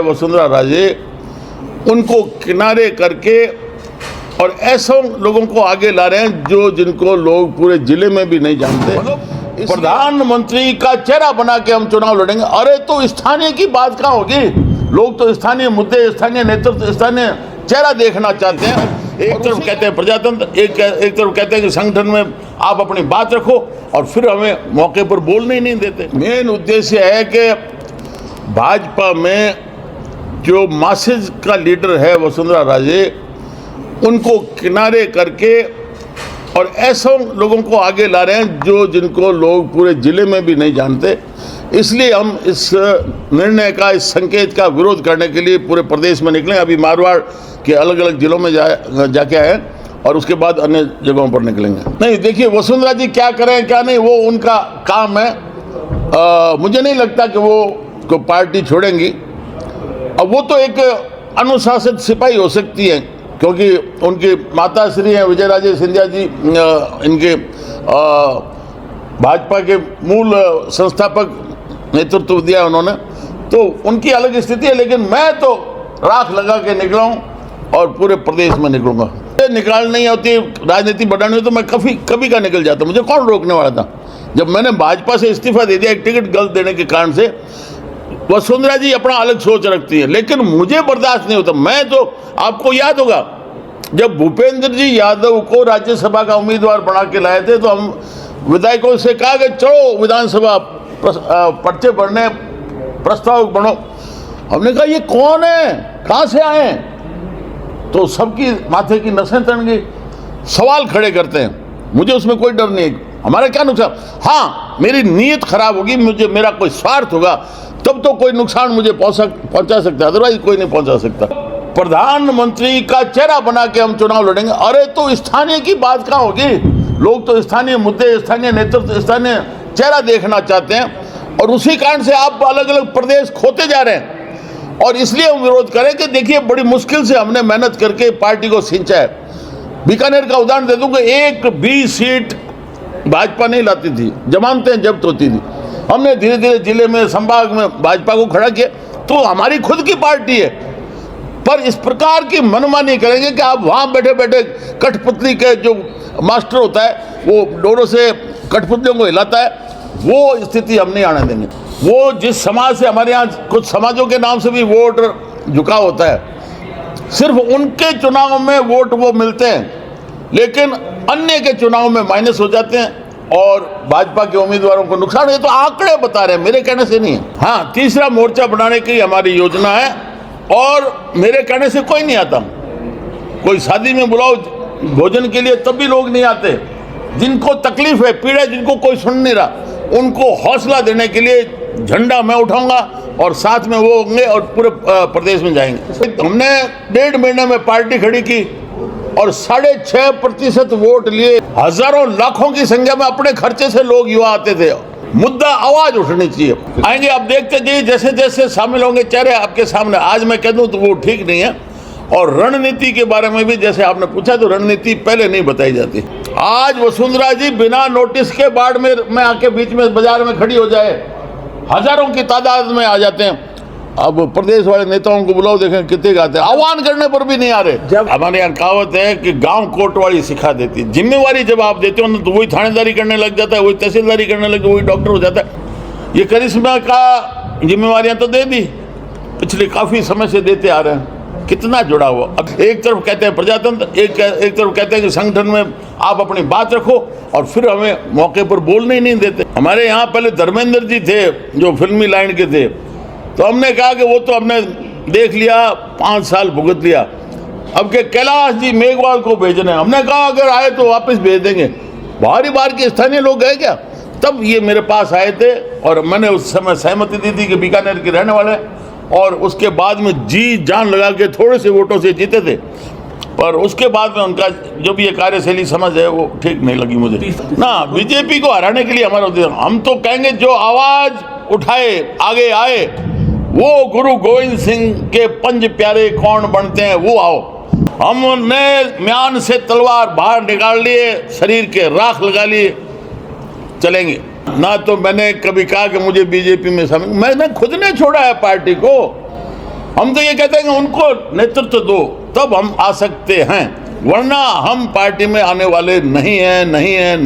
वसुंधरा राजे उनको किनारे करके और ऐसे लोगों को आगे ला रहे हैं जो जिनको लोग पूरे जिले में भी नहीं जानते। प्रधानमंत्री का चेहरा बना के हम चुनाव लड़ेंगे। अरे तो स्थानीय की बात कहाँ होगी? लोग तो स्थानीय मुद्दे, स्थानीय नेतृत्व, स्थानीय चेहरा देखना चाहते हैं। एक तरफ कहते हैं प्रजातंत्र, एक तरफ कहते हैं कि संगठन में आप अपनी बात रखो और फिर हमें मौके पर बोलने ही नहीं देते। मेन उद्देश्य है कि भाजपा में जो मासेज का लीडर है वसुंधरा राजे, उनको किनारे करके और ऐसे लोगों को आगे ला रहे हैं जो जिनको लोग पूरे जिले में भी नहीं जानते। इसलिए हम इस निर्णय का, इस संकेत का विरोध करने के लिए पूरे प्रदेश में निकले। अभी मारवाड़ के अलग अलग जिलों में जाके आए और उसके बाद अन्य जगहों पर निकलेंगे। नहीं, देखिए वसुंधरा जी क्या करें क्या नहीं वो उनका काम है। मुझे नहीं लगता कि वो को पार्टी छोड़ेंगी। अब वो तो एक अनुशासित सिपाही हो सकती हैं क्योंकि उनकी माता श्री हैं विजयराजे सिंधिया जी, इनके भाजपा के मूल संस्थापक नेतृत्व दिया उन्होंने, तो उनकी अलग स्थिति है। लेकिन मैं तो राख लगा के निकला हूँ और पूरे प्रदेश में निकलूंगा। निकाल नहीं होती, राजनीति बढ़ानी हो तो मैं कभी का निकल जाता। मुझे कौन रोकने वाला था? जब मैंने भाजपा से इस्तीफा दे दिया एक टिकट गलत देने के कारण से, वसुंधरा जी अपना अलग सोच रखती है, लेकिन मुझे बर्दाश्त नहीं होता। मैं तो, आपको याद होगा जब भूपेंद्र जी यादव को राज्यसभा का उम्मीदवार बना के लाए थे तो हम विधायकों से कहा कि चलो विधानसभा पर्चे भरने प्रस्ताव बनो। हमने कहा ये कौन है, कहाँ से आए? तो सबकी माथे की नसें तन गई, सवाल खड़े करते हैं। मुझे उसमें कोई डर नहीं है। हमारा क्या नुकसान? हाँ, मेरी नीयत खराब होगी, मेरा कोई स्वार्थ होगा तब तो कोई नुकसान मुझे पहुंचा सकता है, अदरवाइज कोई नहीं पहुंचा सकता। प्रधानमंत्री का चेहरा बना के हम चुनाव लड़ेंगे। अरे तो स्थानीय की बात कहाँ होगी? लोग तो स्थानीय मुद्दे, स्थानीय नेतृत्व, स्थानीय चेहरा देखना चाहते हैं और उसी कारण से आप अलग अलग प्रदेश खोते जा रहे हैं। और इसलिए हम विरोध करें कि देखिए बड़ी मुश्किल से हमने मेहनत करके पार्टी को सिंचा है। बीकानेर का उदाहरण दे दूंगा, एक भी सीट भाजपा नहीं लाती थी, जमानतें जब्त होती थी। हमने धीरे धीरे जिले में, संभाग में भाजपा को खड़ा किया। तो हमारी खुद की पार्टी है, पर इस प्रकार की मनमानी करेंगे कि आप वहाँ बैठे बैठे कठपुतली के जो मास्टर होता है वो डोरों से कठपुतलियों को हिलाता है, वो स्थिति हम नहीं आने देंगे। वो जिस समाज से, हमारे यहाँ कुछ समाजों के नाम से भी वोट झुकाव होता है, सिर्फ उनके चुनाव में वोट वो मिलते हैं लेकिन अन्य के चुनाव में माइनस हो जाते हैं और भाजपा के उम्मीदवारों को नुकसान है। तो आंकड़े बता रहे हैं, मेरे कहने से नहीं है। हाँ, तीसरा मोर्चा बनाने की हमारी योजना है और मेरे कहने से कोई नहीं आता। कोई शादी में बुलाओ भोजन के लिए तब भी लोग नहीं आते। जिनको तकलीफ है, पीड़ा, जिनको कोई सुन नहीं रहा, उनको हौसला देने के लिए झंडा मैं उठाऊंगा और साथ में वो होंगे और पूरे प्रदेश में जाएंगे। हमने 1.5 महीने में पार्टी खड़ी की और 6.5% वोट लिए। हजारों लाखों की संख्या में अपने खर्चे से लोग युवा आते थे। मुद्दा आवाज उठनी चाहिए। आएंगे, आप देखते जाइए, जैसे जैसे शामिल होंगे चेहरे आपके सामने। आज मैं कह दूं तो वो ठीक नहीं है। और रणनीति के बारे में भी जैसे आपने पूछा, तो रणनीति पहले नहीं बताई जाती। आज वसुंधरा जी बिना नोटिस के बाड़मेर में आके बीच में बाजार में खड़ी हो जाए, हजारों की तादाद में आ जाते हैं। अब प्रदेश वाले नेताओं को बुलाओ, देखें कितने आते हैं। आह्वान करने पर भी नहीं आ रहे। जब हमारे यहाँ कहावत है कि गांव कोटवाड़ी सिखा देती। जिम्मेवारी जब आप देते हो ना तो वही थानेदारी करने लग जाता है, वही तहसीलदारी करने लग, वही डॉक्टर हो जाता है। ये करिश्मा का जिम्मेवारियां तो दे दी, पिछले काफी समय से देते आ रहे हैं। कितना जुड़ा हुआ। अब एक तरफ कहते हैं प्रजातंत्र, एक तरफ कहते हैं कि संगठन में आप अपनी बात रखो और फिर हमें मौके पर बोलने ही नहीं देते। हमारे यहाँ पहले धर्मेंद्र जी थे जो फिल्मी लाइन के थे, तो हमने कहा कि वो तो हमने देख लिया, 5 साल भुगत लिया। अब के कैलाश जी मेघवाल को भेजने, हमने कहा अगर आए तो वापस भेज देंगे। बारी बार के स्थानीय लोग गए क्या? तब ये मेरे पास आए थे और मैंने उस समय सहमति दी थी कि बीकानेर के रहने वाले, और उसके बाद में जी जान लगा के थोड़े से वोटों से जीते थे। पर उसके बाद में उनका जो भी ये कार्यशैली समझ है वो ठीक नहीं लगी मुझे ना। बीजेपी को हराने के लिए हमारा उद्देश्य, हम तो कहेंगे जो आवाज उठाए, आगे आए, वो गुरु गोविंद सिंह के 5 प्यारे कौन बनते हैं वो आओ। हमने म्यान से तलवार बाहर निकाल लिए, शरीर के राख लगा लिए, चलेंगे ना। तो मैंने कभी कहा कि मुझे बीजेपी में शामिल, मैंने खुद ने छोड़ा है पार्टी को। हम तो ये कहते हैं कि उनको नेतृत्व दो, तब हम आ सकते हैं, वरना हम पार्टी में आने वाले नहीं हैं।